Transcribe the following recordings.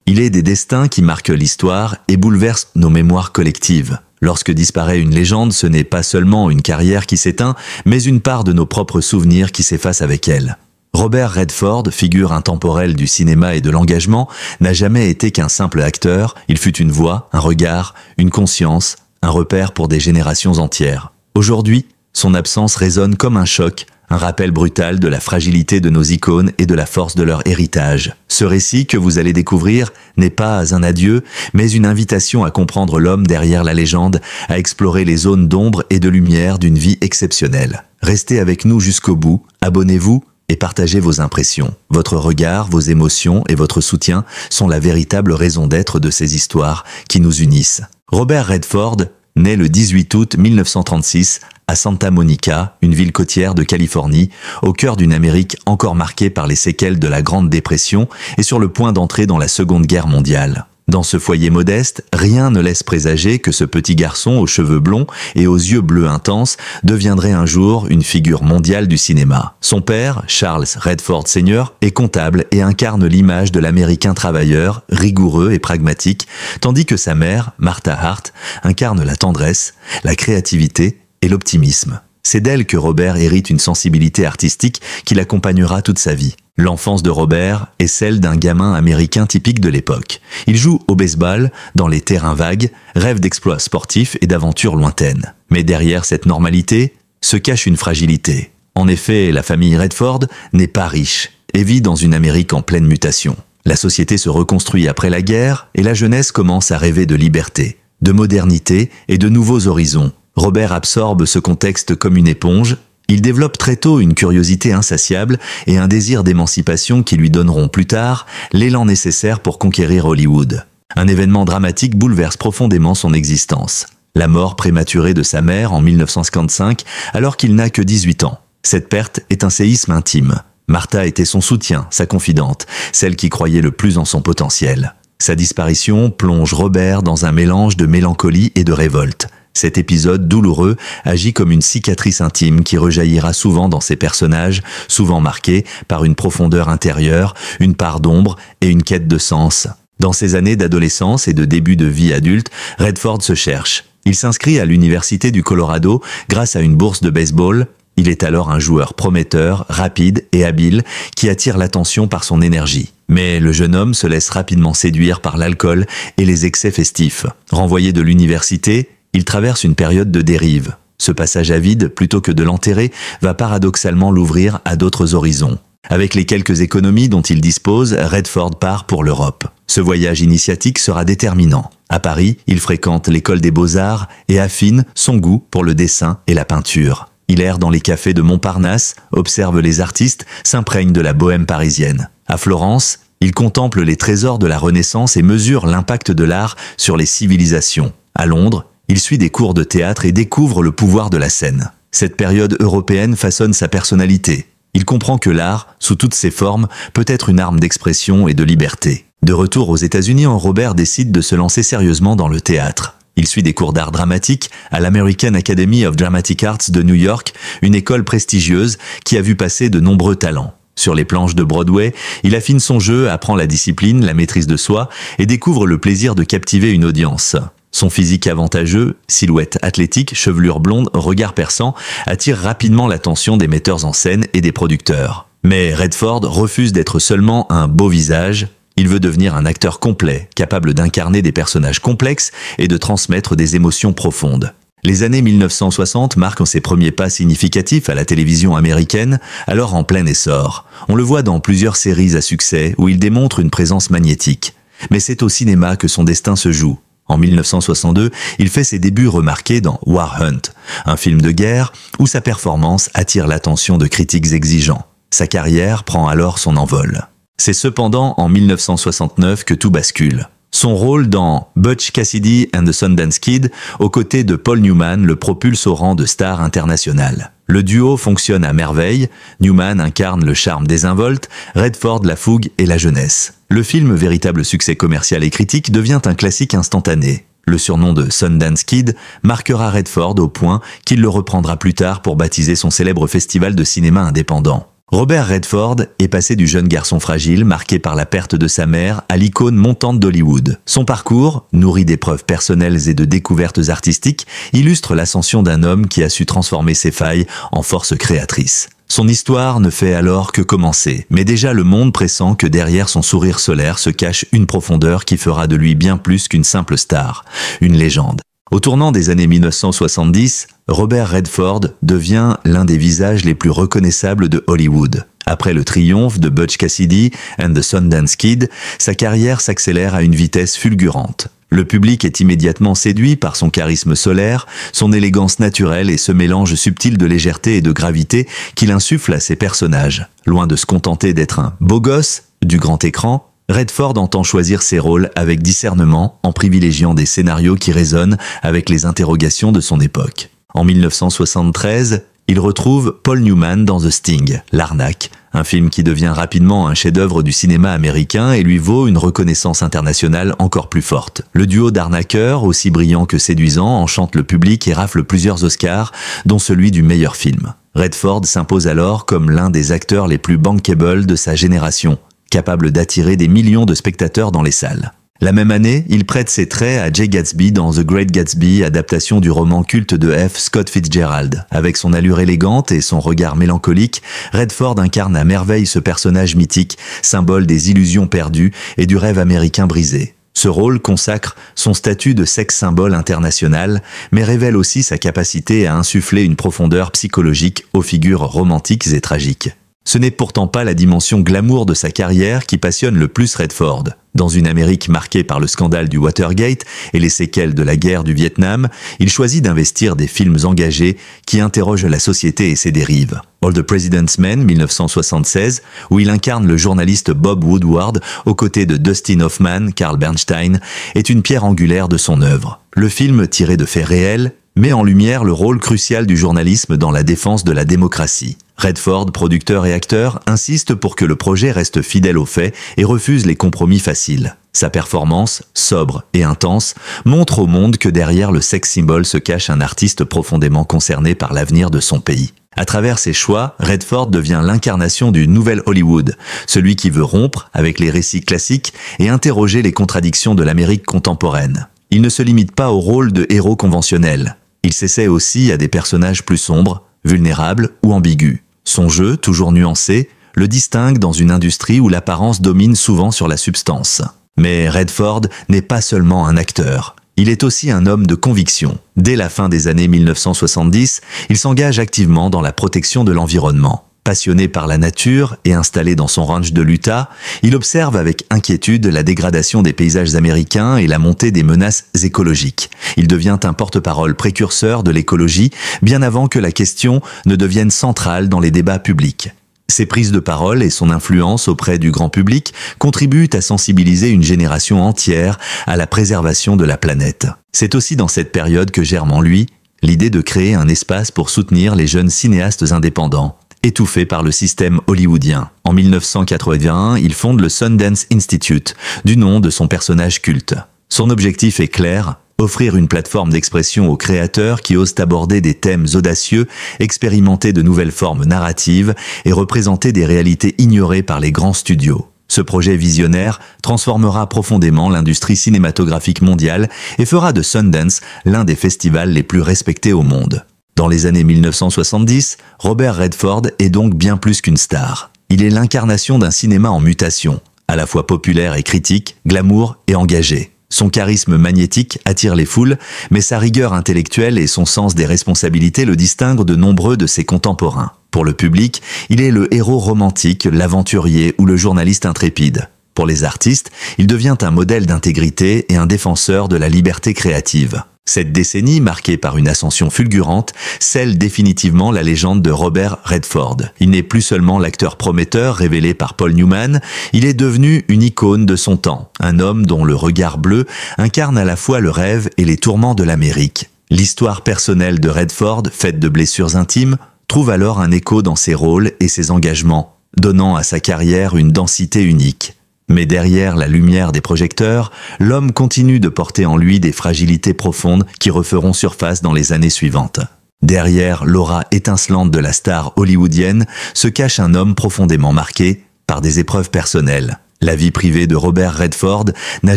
Il est des destins qui marquent l'histoire et bouleversent nos mémoires collectives. Lorsque disparaît une légende, ce n'est pas seulement une carrière qui s'éteint, mais une part de nos propres souvenirs qui s'efface avec elle. Robert Redford, figure intemporelle du cinéma et de l'engagement, n'a jamais été qu'un simple acteur, il fut une voix, un regard, une conscience, un repère pour des générations entières. Aujourd'hui, son absence résonne comme un choc, un rappel brutal de la fragilité de nos icônes et de la force de leur héritage. Ce récit que vous allez découvrir n'est pas un adieu, mais une invitation à comprendre l'homme derrière la légende, à explorer les zones d'ombre et de lumière d'une vie exceptionnelle. Restez avec nous jusqu'au bout, abonnez-vous et partagez vos impressions. Votre regard, vos émotions et votre soutien sont la véritable raison d'être de ces histoires qui nous unissent. Robert Redford naît le 18 août 1936 à Santa Monica, une ville côtière de Californie, au cœur d'une Amérique encore marquée par les séquelles de la Grande Dépression et sur le point d'entrer dans la Seconde Guerre mondiale. Dans ce foyer modeste, rien ne laisse présager que ce petit garçon aux cheveux blonds et aux yeux bleus intenses deviendrait un jour une figure mondiale du cinéma. Son père, Charles Redford Sr., est comptable et incarne l'image de l'Américain travailleur, rigoureux et pragmatique, tandis que sa mère, Martha Hart, incarne la tendresse, la créativité et l'optimisme. C'est d'elle que Robert hérite une sensibilité artistique qui l'accompagnera toute sa vie. L'enfance de Robert est celle d'un gamin américain typique de l'époque. Il joue au baseball, dans les terrains vagues, rêve d'exploits sportifs et d'aventures lointaines. Mais derrière cette normalité se cache une fragilité. En effet, la famille Redford n'est pas riche et vit dans une Amérique en pleine mutation. La société se reconstruit après la guerre et la jeunesse commence à rêver de liberté, de modernité et de nouveaux horizons. Robert absorbe ce contexte comme une éponge. Il développe très tôt une curiosité insatiable et un désir d'émancipation qui lui donneront plus tard l'élan nécessaire pour conquérir Hollywood. Un événement dramatique bouleverse profondément son existence. La mort prématurée de sa mère en 1955 alors qu'il n'a que 18 ans. Cette perte est un séisme intime. Martha était son soutien, sa confidente, celle qui croyait le plus en son potentiel. Sa disparition plonge Robert dans un mélange de mélancolie et de révolte. Cet épisode douloureux agit comme une cicatrice intime qui rejaillira souvent dans ses personnages, souvent marqués par une profondeur intérieure, une part d'ombre et une quête de sens. Dans ses années d'adolescence et de début de vie adulte, Redford se cherche. Il s'inscrit à l'Université du Colorado grâce à une bourse de baseball. Il est alors un joueur prometteur, rapide et habile qui attire l'attention par son énergie. Mais le jeune homme se laisse rapidement séduire par l'alcool et les excès festifs. Renvoyé de l'université, il traverse une période de dérive. Ce passage à vide, plutôt que de l'enterrer, va paradoxalement l'ouvrir à d'autres horizons. Avec les quelques économies dont il dispose, Redford part pour l'Europe. Ce voyage initiatique sera déterminant. À Paris, il fréquente l'école des beaux-arts et affine son goût pour le dessin et la peinture. Il erre dans les cafés de Montparnasse, observe les artistes, s'imprègne de la bohème parisienne. À Florence, il contemple les trésors de la Renaissance et mesure l'impact de l'art sur les civilisations. À Londres, il suit des cours de théâtre et découvre le pouvoir de la scène. Cette période européenne façonne sa personnalité. Il comprend que l'art, sous toutes ses formes, peut être une arme d'expression et de liberté. De retour aux États-Unis, Robert décide de se lancer sérieusement dans le théâtre. Il suit des cours d'art dramatique à l'American Academy of Dramatic Arts de New York, une école prestigieuse qui a vu passer de nombreux talents. Sur les planches de Broadway, il affine son jeu, apprend la discipline, la maîtrise de soi et découvre le plaisir de captiver une audience. Son physique avantageux, silhouette athlétique, chevelure blonde, regard perçant, attire rapidement l'attention des metteurs en scène et des producteurs. Mais Redford refuse d'être seulement un beau visage. Il veut devenir un acteur complet, capable d'incarner des personnages complexes et de transmettre des émotions profondes. Les années 1960 marquent ses premiers pas significatifs à la télévision américaine, alors en plein essor. On le voit dans plusieurs séries à succès où il démontre une présence magnétique. Mais c'est au cinéma que son destin se joue. En 1962, il fait ses débuts remarqués dans War Hunt, un film de guerre où sa performance attire l'attention de critiques exigeants. Sa carrière prend alors son envol. C'est cependant en 1969 que tout bascule. Son rôle dans Butch Cassidy and the Sundance Kid, aux côtés de Paul Newman, le propulse au rang de star internationale. Le duo fonctionne à merveille, Newman incarne le charme désinvolte, Redford la fougue et la jeunesse. Le film, véritable succès commercial et critique, devient un classique instantané. Le surnom de Sundance Kid marquera Redford au point qu'il le reprendra plus tard pour baptiser son célèbre festival de cinéma indépendant. Robert Redford est passé du jeune garçon fragile, marqué par la perte de sa mère, à l'icône montante d'Hollywood. Son parcours, nourri d'épreuves personnelles et de découvertes artistiques, illustre l'ascension d'un homme qui a su transformer ses failles en force créatrice. Son histoire ne fait alors que commencer, mais déjà le monde pressent que derrière son sourire solaire se cache une profondeur qui fera de lui bien plus qu'une simple star, une légende. Au tournant des années 1970, Robert Redford devient l'un des visages les plus reconnaissables de Hollywood. Après le triomphe de Butch Cassidy and the Sundance Kid, sa carrière s'accélère à une vitesse fulgurante. Le public est immédiatement séduit par son charisme solaire, son élégance naturelle et ce mélange subtil de légèreté et de gravité qu'il insuffle à ses personnages. Loin de se contenter d'être un beau gosse du grand écran, Redford entend choisir ses rôles avec discernement en privilégiant des scénarios qui résonnent avec les interrogations de son époque. En 1973, il retrouve Paul Newman dans The Sting, L'Arnaque, un film qui devient rapidement un chef-d'œuvre du cinéma américain et lui vaut une reconnaissance internationale encore plus forte. Le duo d'arnaqueurs, aussi brillant que séduisant, enchante le public et rafle plusieurs Oscars, dont celui du meilleur film. Redford s'impose alors comme l'un des acteurs les plus bankable de sa génération, capable d'attirer des millions de spectateurs dans les salles. La même année, il prête ses traits à Jay Gatsby dans The Great Gatsby, adaptation du roman culte de F. Scott Fitzgerald. Avec son allure élégante et son regard mélancolique, Redford incarne à merveille ce personnage mythique, symbole des illusions perdues et du rêve américain brisé. Ce rôle consacre son statut de sex-symbole international, mais révèle aussi sa capacité à insuffler une profondeur psychologique aux figures romantiques et tragiques. Ce n'est pourtant pas la dimension glamour de sa carrière qui passionne le plus Redford. Dans une Amérique marquée par le scandale du Watergate et les séquelles de la guerre du Vietnam, il choisit d'investir des films engagés qui interrogent la société et ses dérives. All the President's Men, 1976, où il incarne le journaliste Bob Woodward aux côtés de Dustin Hoffman, Carl Bernstein, est une pierre angulaire de son œuvre. Le film, tiré de faits réels, met en lumière le rôle crucial du journalisme dans la défense de la démocratie. Redford, producteur et acteur, insiste pour que le projet reste fidèle aux faits et refuse les compromis faciles. Sa performance, sobre et intense, montre au monde que derrière le sex symbol se cache un artiste profondément concerné par l'avenir de son pays. À travers ses choix, Redford devient l'incarnation du nouvel Hollywood, celui qui veut rompre avec les récits classiques et interroger les contradictions de l'Amérique contemporaine. Il ne se limite pas au rôle de héros conventionnel. Il s'essaie aussi à des personnages plus sombres, vulnérables ou ambigus. Son jeu, toujours nuancé, le distingue dans une industrie où l'apparence domine souvent sur la substance. Mais Redford n'est pas seulement un acteur. Il est aussi un homme de conviction. Dès la fin des années 1970, il s'engage activement dans la protection de l'environnement. Passionné par la nature et installé dans son ranch de l'Utah, il observe avec inquiétude la dégradation des paysages américains et la montée des menaces écologiques. Il devient un porte-parole précurseur de l'écologie, bien avant que la question ne devienne centrale dans les débats publics. Ses prises de parole et son influence auprès du grand public contribuent à sensibiliser une génération entière à la préservation de la planète. C'est aussi dans cette période que germe en lui l'idée de créer un espace pour soutenir les jeunes cinéastes indépendants, étouffé par le système hollywoodien. En 1981, il fonde le Sundance Institute, du nom de son personnage culte. Son objectif est clair, offrir une plateforme d'expression aux créateurs qui osent aborder des thèmes audacieux, expérimenter de nouvelles formes narratives et représenter des réalités ignorées par les grands studios. Ce projet visionnaire transformera profondément l'industrie cinématographique mondiale et fera de Sundance l'un des festivals les plus respectés au monde. Dans les années 1970, Robert Redford est donc bien plus qu'une star. Il est l'incarnation d'un cinéma en mutation, à la fois populaire et critique, glamour et engagé. Son charisme magnétique attire les foules, mais sa rigueur intellectuelle et son sens des responsabilités le distinguent de nombreux de ses contemporains. Pour le public, il est le héros romantique, l'aventurier ou le journaliste intrépide. Pour les artistes, il devient un modèle d'intégrité et un défenseur de la liberté créative. Cette décennie, marquée par une ascension fulgurante, scelle définitivement la légende de Robert Redford. Il n'est plus seulement l'acteur prometteur révélé par Paul Newman, il est devenu une icône de son temps, un homme dont le regard bleu incarne à la fois le rêve et les tourments de l'Amérique. L'histoire personnelle de Redford, faite de blessures intimes, trouve alors un écho dans ses rôles et ses engagements, donnant à sa carrière une densité unique. Mais derrière la lumière des projecteurs, l'homme continue de porter en lui des fragilités profondes qui referont surface dans les années suivantes. Derrière l'aura étincelante de la star hollywoodienne se cache un homme profondément marqué par des épreuves personnelles. La vie privée de Robert Redford n'a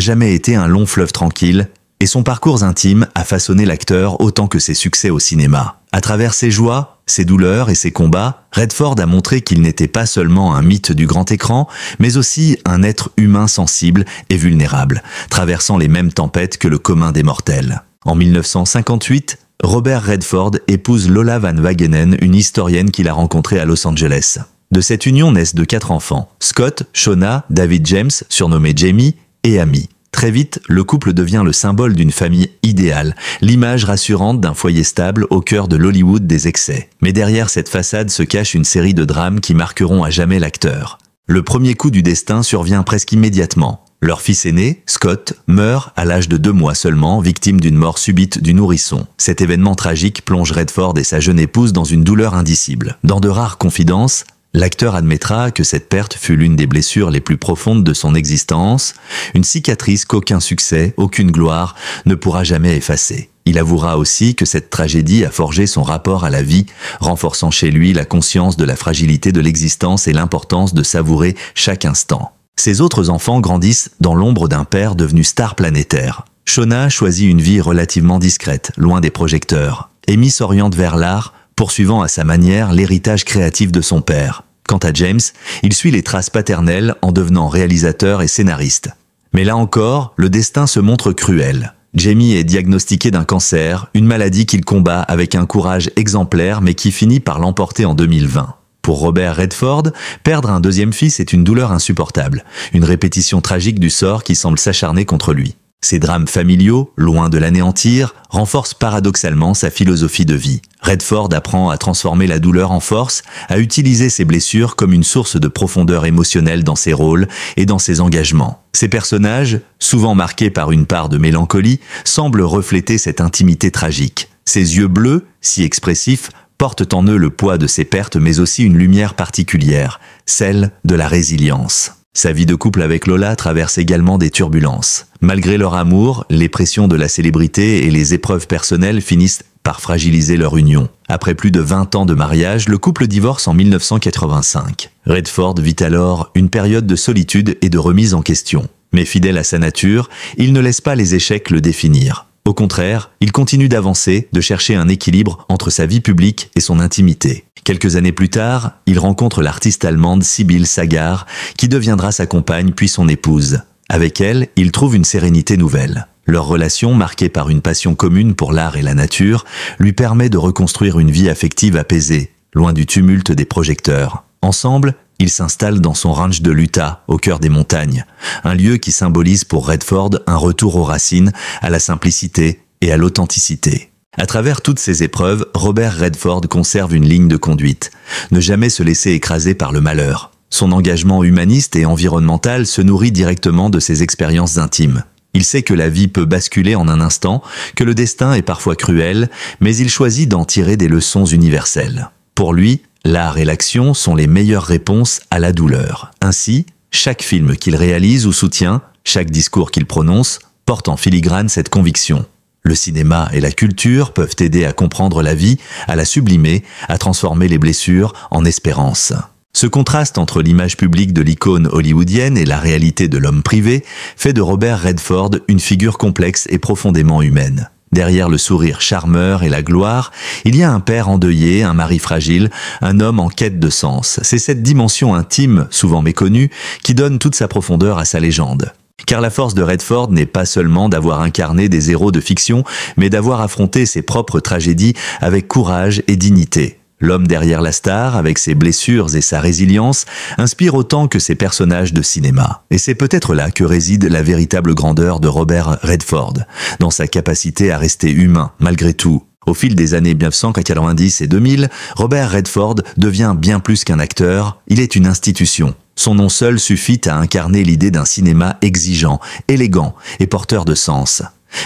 jamais été un long fleuve tranquille, et son parcours intime a façonné l'acteur autant que ses succès au cinéma. À travers ses joies, ses douleurs et ses combats, Redford a montré qu'il n'était pas seulement un mythe du grand écran, mais aussi un être humain sensible et vulnérable, traversant les mêmes tempêtes que le commun des mortels. En 1958, Robert Redford épouse Lola Van Wagenen, une historienne qu'il a rencontrée à Los Angeles. De cette union naissent 4 enfants, Scott, Shona, David James, surnommé Jamie, et Amy. Très vite, le couple devient le symbole d'une famille idéale, l'image rassurante d'un foyer stable au cœur de l'Hollywood des excès. Mais derrière cette façade se cache une série de drames qui marqueront à jamais l'acteur. Le premier coup du destin survient presque immédiatement. Leur fils aîné, Scott, meurt à l'âge de 2 mois seulement, victime d'une mort subite du nourrisson. Cet événement tragique plonge Redford et sa jeune épouse dans une douleur indicible. Dans de rares confidences, l'acteur admettra que cette perte fut l'une des blessures les plus profondes de son existence, une cicatrice qu'aucun succès, aucune gloire ne pourra jamais effacer. Il avouera aussi que cette tragédie a forgé son rapport à la vie, renforçant chez lui la conscience de la fragilité de l'existence et l'importance de savourer chaque instant. Ses autres enfants grandissent dans l'ombre d'un père devenu star planétaire. Shona choisit une vie relativement discrète, loin des projecteurs. Amy s'oriente vers l'art, poursuivant à sa manière l'héritage créatif de son père. Quant à James, il suit les traces paternelles en devenant réalisateur et scénariste. Mais là encore, le destin se montre cruel. Jamie est diagnostiqué d'un cancer, une maladie qu'il combat avec un courage exemplaire mais qui finit par l'emporter en 2020. Pour Robert Redford, perdre un deuxième fils est une douleur insupportable, une répétition tragique du sort qui semble s'acharner contre lui. Ces drames familiaux, loin de l'anéantir, renforcent paradoxalement sa philosophie de vie. Redford apprend à transformer la douleur en force, à utiliser ses blessures comme une source de profondeur émotionnelle dans ses rôles et dans ses engagements. Ces personnages, souvent marqués par une part de mélancolie, semblent refléter cette intimité tragique. Ses yeux bleus, si expressifs, portent en eux le poids de ses pertes mais aussi une lumière particulière, celle de la résilience. Sa vie de couple avec Lola traverse également des turbulences. Malgré leur amour, les pressions de la célébrité et les épreuves personnelles finissent par fragiliser leur union. Après plus de 20 ans de mariage, le couple divorce en 1985. Redford vit alors une période de solitude et de remise en question. Mais fidèle à sa nature, il ne laisse pas les échecs le définir. Au contraire, il continue d'avancer, de chercher un équilibre entre sa vie publique et son intimité. Quelques années plus tard, il rencontre l'artiste allemande Sibylle Sagar, qui deviendra sa compagne puis son épouse. Avec elle, il trouve une sérénité nouvelle. Leur relation, marquée par une passion commune pour l'art et la nature, lui permet de reconstruire une vie affective apaisée, loin du tumulte des projecteurs. Ensemble, ils s'installent dans son ranch de l'Utah, au cœur des montagnes, un lieu qui symbolise pour Redford un retour aux racines, à la simplicité et à l'authenticité. À travers toutes ces épreuves, Robert Redford conserve une ligne de conduite. Ne jamais se laisser écraser par le malheur. Son engagement humaniste et environnemental se nourrit directement de ses expériences intimes. Il sait que la vie peut basculer en un instant, que le destin est parfois cruel, mais il choisit d'en tirer des leçons universelles. Pour lui, l'art et l'action sont les meilleures réponses à la douleur. Ainsi, chaque film qu'il réalise ou soutient, chaque discours qu'il prononce, porte en filigrane cette conviction. Le cinéma et la culture peuvent aider à comprendre la vie, à la sublimer, à transformer les blessures en espérance. Ce contraste entre l'image publique de l'icône hollywoodienne et la réalité de l'homme privé fait de Robert Redford une figure complexe et profondément humaine. Derrière le sourire charmeur et la gloire, il y a un père endeuillé, un mari fragile, un homme en quête de sens. C'est cette dimension intime, souvent méconnue, qui donne toute sa profondeur à sa légende. Car la force de Redford n'est pas seulement d'avoir incarné des héros de fiction, mais d'avoir affronté ses propres tragédies avec courage et dignité. L'homme derrière la star, avec ses blessures et sa résilience, inspire autant que ses personnages de cinéma. Et c'est peut-être là que réside la véritable grandeur de Robert Redford, dans sa capacité à rester humain, malgré tout. Au fil des années 1990 et 2000, Robert Redford devient bien plus qu'un acteur, il est une institution. Son nom seul suffit à incarner l'idée d'un cinéma exigeant, élégant et porteur de sens.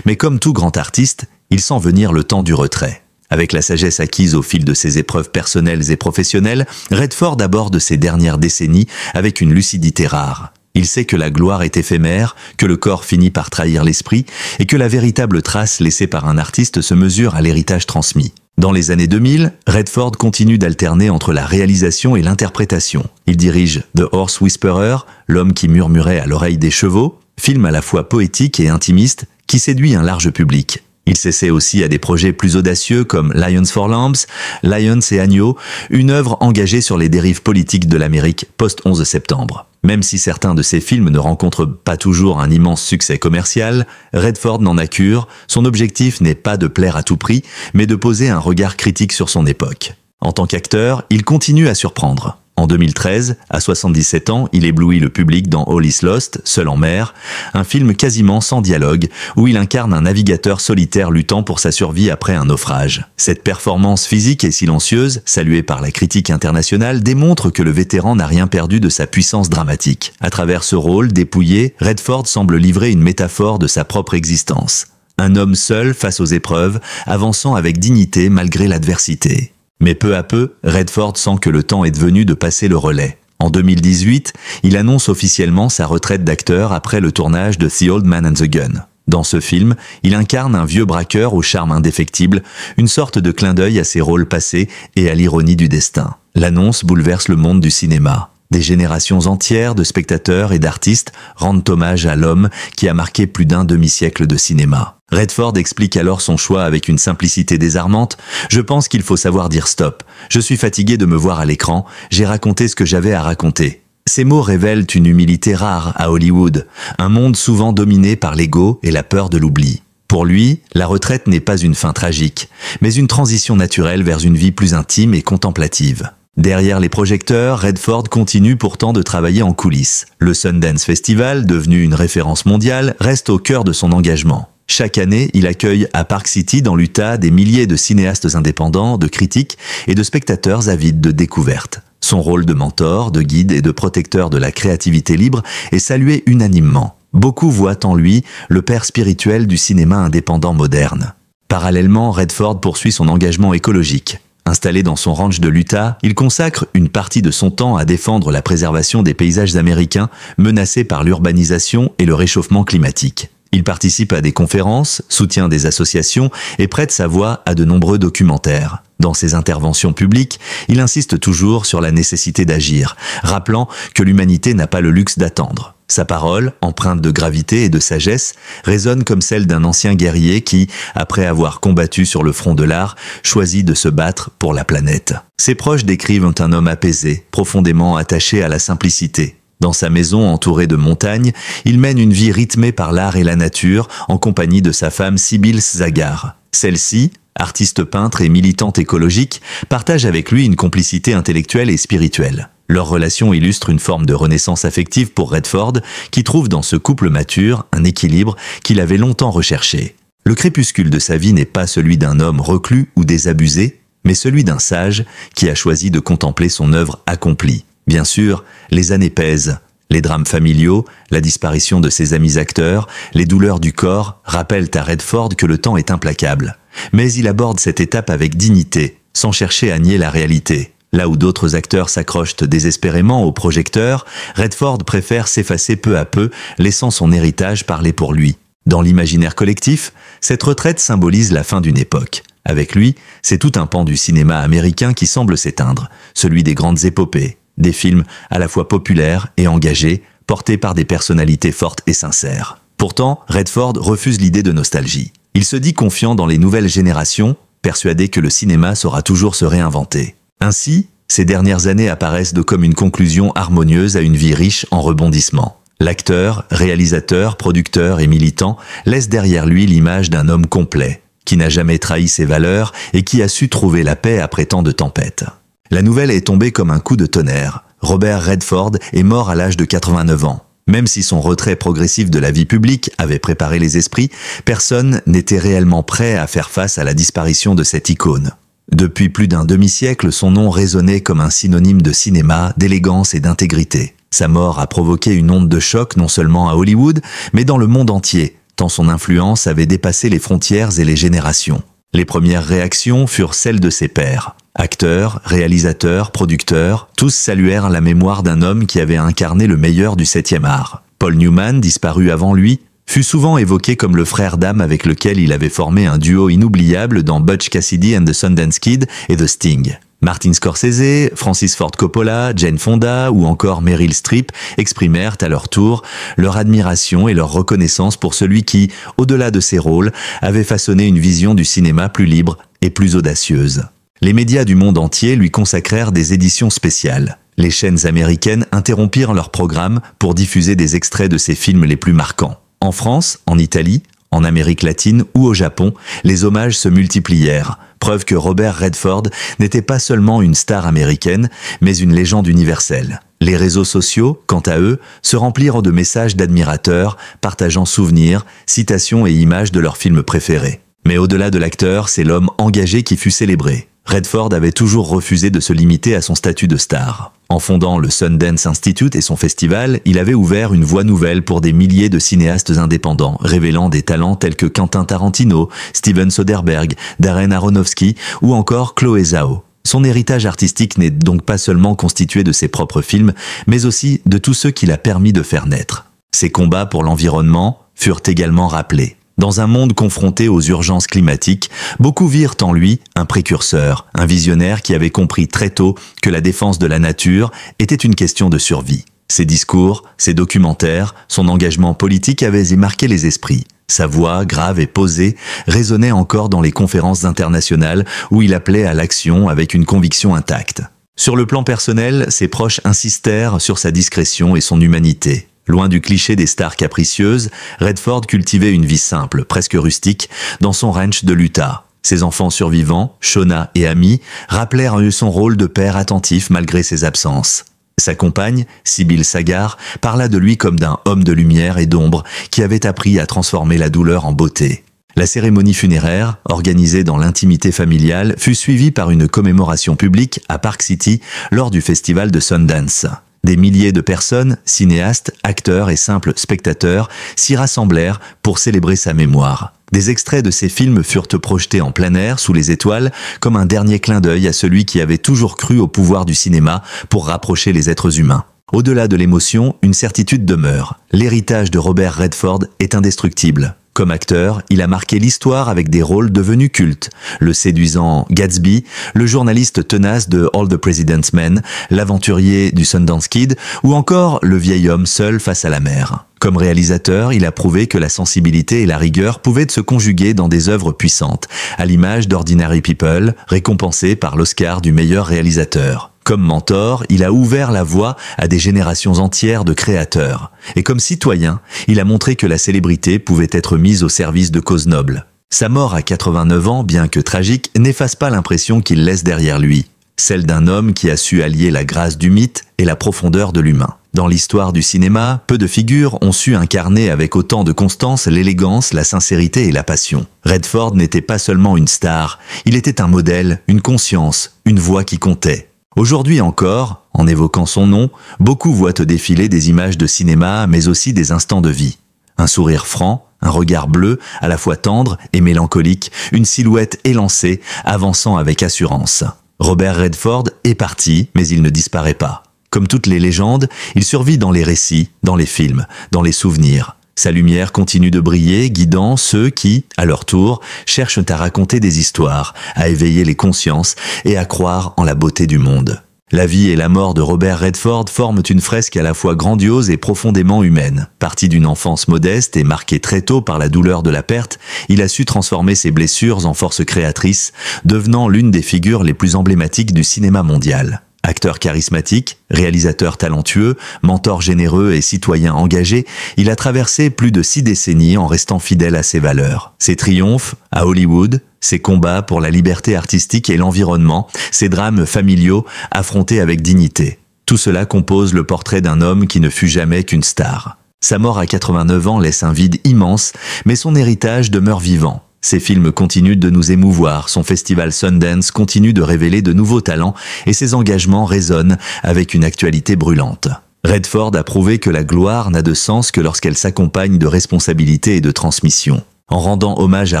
Mais comme tout grand artiste, il sent venir le temps du retrait. Avec la sagesse acquise au fil de ses épreuves personnelles et professionnelles, Redford aborde ses dernières décennies avec une lucidité rare. Il sait que la gloire est éphémère, que le corps finit par trahir l'esprit et que la véritable trace laissée par un artiste se mesure à l'héritage transmis. Dans les années 2000, Redford continue d'alterner entre la réalisation et l'interprétation. Il dirige The Horse Whisperer, L'homme qui murmurait à l'oreille des chevaux, film à la fois poétique et intimiste qui séduit un large public. Il s'essaie aussi à des projets plus audacieux comme Lions for Lambs, Lions et Agneaux, une œuvre engagée sur les dérives politiques de l'Amérique post-11 septembre. Même si certains de ses films ne rencontrent pas toujours un immense succès commercial, Redford n'en a cure, son objectif n'est pas de plaire à tout prix, mais de poser un regard critique sur son époque. En tant qu'acteur, il continue à surprendre. En 2013, à 77 ans, il éblouit le public dans All Is Lost, Seul en mer, un film quasiment sans dialogue, où il incarne un navigateur solitaire luttant pour sa survie après un naufrage. Cette performance physique et silencieuse, saluée par la critique internationale, démontre que le vétéran n'a rien perdu de sa puissance dramatique. À travers ce rôle dépouillé, Redford semble livrer une métaphore de sa propre existence. Un homme seul face aux épreuves, avançant avec dignité malgré l'adversité. Mais peu à peu, Redford sent que le temps est venu de passer le relais. En 2018, il annonce officiellement sa retraite d'acteur après le tournage de The Old Man and the Gun. Dans ce film, il incarne un vieux braqueur au charme indéfectible, une sorte de clin d'œil à ses rôles passés et à l'ironie du destin. L'annonce bouleverse le monde du cinéma. Des générations entières de spectateurs et d'artistes rendent hommage à l'homme qui a marqué plus d'un demi-siècle de cinéma. Redford explique alors son choix avec une simplicité désarmante. « Je pense qu'il faut savoir dire stop. Je suis fatigué de me voir à l'écran. J'ai raconté ce que j'avais à raconter. » Ces mots révèlent une humilité rare à Hollywood, un monde souvent dominé par l'ego et la peur de l'oubli. Pour lui, la retraite n'est pas une fin tragique, mais une transition naturelle vers une vie plus intime et contemplative. Derrière les projecteurs, Redford continue pourtant de travailler en coulisses. Le Sundance Festival, devenu une référence mondiale, reste au cœur de son engagement. Chaque année, il accueille à Park City, dans l'Utah, des milliers de cinéastes indépendants, de critiques et de spectateurs avides de découvertes. Son rôle de mentor, de guide et de protecteur de la créativité libre est salué unanimement. Beaucoup voient en lui le père spirituel du cinéma indépendant moderne. Parallèlement, Redford poursuit son engagement écologique. Installé dans son ranch de l'Utah, il consacre une partie de son temps à défendre la préservation des paysages américains menacés par l'urbanisation et le réchauffement climatique. Il participe à des conférences, soutient des associations et prête sa voix à de nombreux documentaires. Dans ses interventions publiques, il insiste toujours sur la nécessité d'agir, rappelant que l'humanité n'a pas le luxe d'attendre. Sa parole, empreinte de gravité et de sagesse, résonne comme celle d'un ancien guerrier qui, après avoir combattu sur le front de l'art, choisit de se battre pour la planète. Ses proches décrivent un homme apaisé, profondément attaché à la simplicité. Dans sa maison entourée de montagnes, il mène une vie rythmée par l'art et la nature, en compagnie de sa femme Sybil Zagar. Celle-ci, artiste peintre et militante écologique, partage avec lui une complicité intellectuelle et spirituelle. Leur relation illustre une forme de renaissance affective pour Redford, qui trouve dans ce couple mature un équilibre qu'il avait longtemps recherché. Le crépuscule de sa vie n'est pas celui d'un homme reclus ou désabusé, mais celui d'un sage qui a choisi de contempler son œuvre accomplie. Bien sûr, les années pèsent. Les drames familiaux, la disparition de ses amis acteurs, les douleurs du corps rappellent à Redford que le temps est implacable. Mais il aborde cette étape avec dignité, sans chercher à nier la réalité. Là où d'autres acteurs s'accrochent désespérément au projecteur, Redford préfère s'effacer peu à peu, laissant son héritage parler pour lui. Dans l'imaginaire collectif, cette retraite symbolise la fin d'une époque. Avec lui, c'est tout un pan du cinéma américain qui semble s'éteindre, celui des grandes épopées. Des films à la fois populaires et engagés, portés par des personnalités fortes et sincères. Pourtant, Redford refuse l'idée de nostalgie. Il se dit confiant dans les nouvelles générations, persuadé que le cinéma saura toujours se réinventer. Ainsi, ces dernières années apparaissent comme une conclusion harmonieuse à une vie riche en rebondissements. L'acteur, réalisateur, producteur et militant laisse derrière lui l'image d'un homme complet, qui n'a jamais trahi ses valeurs et qui a su trouver la paix après tant de tempêtes. La nouvelle est tombée comme un coup de tonnerre. Robert Redford est mort à l'âge de 89 ans. Même si son retrait progressif de la vie publique avait préparé les esprits, personne n'était réellement prêt à faire face à la disparition de cette icône. Depuis plus d'un demi-siècle, son nom résonnait comme un synonyme de cinéma, d'élégance et d'intégrité. Sa mort a provoqué une onde de choc non seulement à Hollywood, mais dans le monde entier, tant son influence avait dépassé les frontières et les générations. Les premières réactions furent celles de ses pairs. Acteurs, réalisateurs, producteurs, tous saluèrent la mémoire d'un homme qui avait incarné le meilleur du 7e art. Paul Newman, disparu avant lui, fut souvent évoqué comme le frère d'âme avec lequel il avait formé un duo inoubliable dans Butch Cassidy and the Sundance Kid et The Sting. Martin Scorsese, Francis Ford Coppola, Jane Fonda ou encore Meryl Streep exprimèrent à leur tour leur admiration et leur reconnaissance pour celui qui, au-delà de ses rôles, avait façonné une vision du cinéma plus libre et plus audacieuse. Les médias du monde entier lui consacrèrent des éditions spéciales. Les chaînes américaines interrompirent leur programme pour diffuser des extraits de ses films les plus marquants. En France, en Italie, en Amérique latine ou au Japon, les hommages se multiplièrent, preuve que Robert Redford n'était pas seulement une star américaine, mais une légende universelle. Les réseaux sociaux, quant à eux, se remplirent de messages d'admirateurs, partageant souvenirs, citations et images de leurs films préférés. Mais au-delà de l'acteur, c'est l'homme engagé qui fut célébré. Redford avait toujours refusé de se limiter à son statut de star. En fondant le Sundance Institute et son festival, il avait ouvert une voie nouvelle pour des milliers de cinéastes indépendants, révélant des talents tels que Quentin Tarantino, Steven Soderbergh, Darren Aronofsky ou encore Chloé Zhao. Son héritage artistique n'est donc pas seulement constitué de ses propres films, mais aussi de tous ceux qu'il a permis de faire naître. Ses combats pour l'environnement furent également rappelés. Dans un monde confronté aux urgences climatiques, beaucoup virent en lui un précurseur, un visionnaire qui avait compris très tôt que la défense de la nature était une question de survie. Ses discours, ses documentaires, son engagement politique avaient marqué les esprits. Sa voix, grave et posée, résonnait encore dans les conférences internationales où il appelait à l'action avec une conviction intacte. Sur le plan personnel, ses proches insistèrent sur sa discrétion et son humanité. Loin du cliché des stars capricieuses, Redford cultivait une vie simple, presque rustique, dans son ranch de l'Utah. Ses enfants survivants, Shona et Amy, rappelèrent son rôle de père attentif malgré ses absences. Sa compagne, Sybil Sagar, parla de lui comme d'un homme de lumière et d'ombre qui avait appris à transformer la douleur en beauté. La cérémonie funéraire, organisée dans l'intimité familiale, fut suivie par une commémoration publique à Park City lors du festival de Sundance. Des milliers de personnes, cinéastes, acteurs et simples spectateurs, s'y rassemblèrent pour célébrer sa mémoire. Des extraits de ses films furent projetés en plein air, sous les étoiles, comme un dernier clin d'œil à celui qui avait toujours cru au pouvoir du cinéma pour rapprocher les êtres humains. Au-delà de l'émotion, une certitude demeure. L'héritage de Robert Redford est indestructible. Comme acteur, il a marqué l'histoire avec des rôles devenus cultes. Le séduisant Gatsby, le journaliste tenace de All the President's Men, l'aventurier du Sundance Kid, ou encore le vieil homme seul face à la mer. Comme réalisateur, il a prouvé que la sensibilité et la rigueur pouvaient se conjuguer dans des œuvres puissantes, à l'image d'Ordinary People, récompensé par l'Oscar du meilleur réalisateur. Comme mentor, il a ouvert la voie à des générations entières de créateurs. Et comme citoyen, il a montré que la célébrité pouvait être mise au service de causes nobles. Sa mort à 89 ans, bien que tragique, n'efface pas l'impression qu'il laisse derrière lui. Celle d'un homme qui a su allier la grâce du mythe et la profondeur de l'humain. Dans l'histoire du cinéma, peu de figures ont su incarner avec autant de constance l'élégance, la sincérité et la passion. Redford n'était pas seulement une star, il était un modèle, une conscience, une voix qui comptait. Aujourd'hui encore, en évoquant son nom, beaucoup voient au défiler des images de cinéma, mais aussi des instants de vie. Un sourire franc, un regard bleu, à la fois tendre et mélancolique, une silhouette élancée, avançant avec assurance. Robert Redford est parti, mais il ne disparaît pas. Comme toutes les légendes, il survit dans les récits, dans les films, dans les souvenirs. Sa lumière continue de briller, guidant ceux qui, à leur tour, cherchent à raconter des histoires, à éveiller les consciences et à croire en la beauté du monde. La vie et la mort de Robert Redford forment une fresque à la fois grandiose et profondément humaine. Parti d'une enfance modeste et marqué très tôt par la douleur de la perte, il a su transformer ses blessures en force créatrice, devenant l'une des figures les plus emblématiques du cinéma mondial. Acteur charismatique, réalisateur talentueux, mentor généreux et citoyen engagé, il a traversé plus de 6 décennies en restant fidèle à ses valeurs. Ses triomphes, à Hollywood, ses combats pour la liberté artistique et l'environnement, ses drames familiaux affrontés avec dignité. Tout cela compose le portrait d'un homme qui ne fut jamais qu'une star. Sa mort à 89 ans laisse un vide immense, mais son héritage demeure vivant. Ses films continuent de nous émouvoir, son festival Sundance continue de révéler de nouveaux talents et ses engagements résonnent avec une actualité brûlante. Redford a prouvé que la gloire n'a de sens que lorsqu'elle s'accompagne de responsabilité et de transmission. En rendant hommage à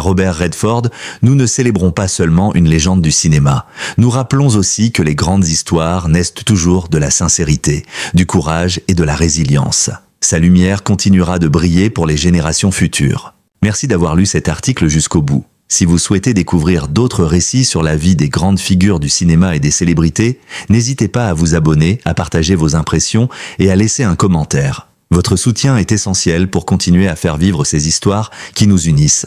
Robert Redford, nous ne célébrons pas seulement une légende du cinéma. Nous rappelons aussi que les grandes histoires naissent toujours de la sincérité, du courage et de la résilience. Sa lumière continuera de briller pour les générations futures. Merci d'avoir lu cet article jusqu'au bout. Si vous souhaitez découvrir d'autres récits sur la vie des grandes figures du cinéma et des célébrités, n'hésitez pas à vous abonner, à partager vos impressions et à laisser un commentaire. Votre soutien est essentiel pour continuer à faire vivre ces histoires qui nous unissent.